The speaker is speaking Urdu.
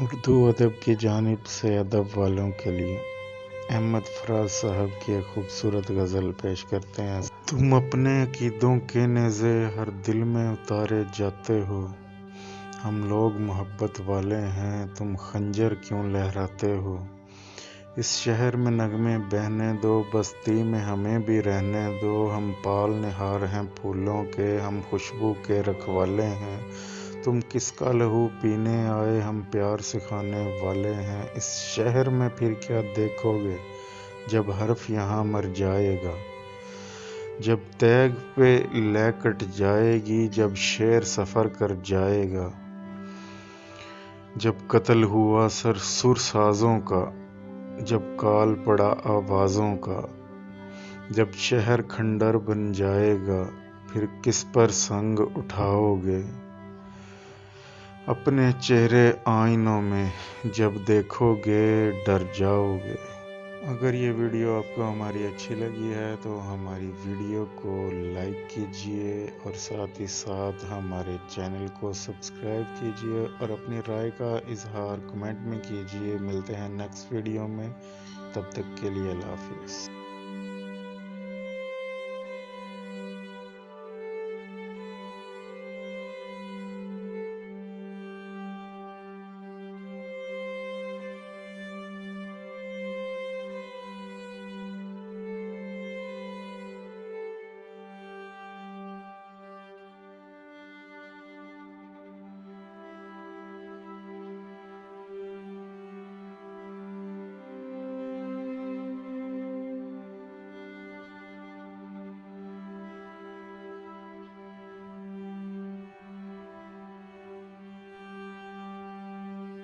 اردو ادب کی جانب سے ادب والوں کے لیے احمد فراز صاحب کی ایک خوبصورت غزل پیش کرتے ہیں۔ تم اپنے عقیدوں کے نیزے ہر دل میں اتارے جاتے ہو، ہم لوگ محبت والے ہیں، تم خنجر کیوں لہراتے ہو؟ اس شہر میں نغمے بہنے دو، بستی میں ہمیں بھی رہنے دو، ہم پال نہار ہیں پھولوں کے، ہم خوشبو کے رکھوالے ہیں، تم کس کا لہو پینے آئے، ہم پیار سکھانے والے ہیں۔ اس شہر میں پھر کیا دیکھو گے جب حرف یہاں مر جائے گا، جب تیغ پہ لے کٹ جائے گی، جب شیر سفر کر جائے گا، جب قتل ہوا سر سازوں کا، جب کال پڑا آوازوں کا، جب شہر کھنڈر بن جائے گا، پھر کس پر سنگ اٹھاؤ گے؟ اپنے چہرے آئینوں میں جب دیکھو گے ڈر جاؤ گے۔ اگر یہ ویڈیو آپ کو ہماری اچھی لگی ہے تو ہماری ویڈیو کو لائک کیجئے اور ساتھ ہی ساتھ ہمارے چینل کو سبسکرائب کیجئے اور اپنی رائے کا اظہار کمنٹ میں کیجئے۔ ملتے ہیں نیکسٹ ویڈیو میں، تب تک کے لیے اللہ حافظ۔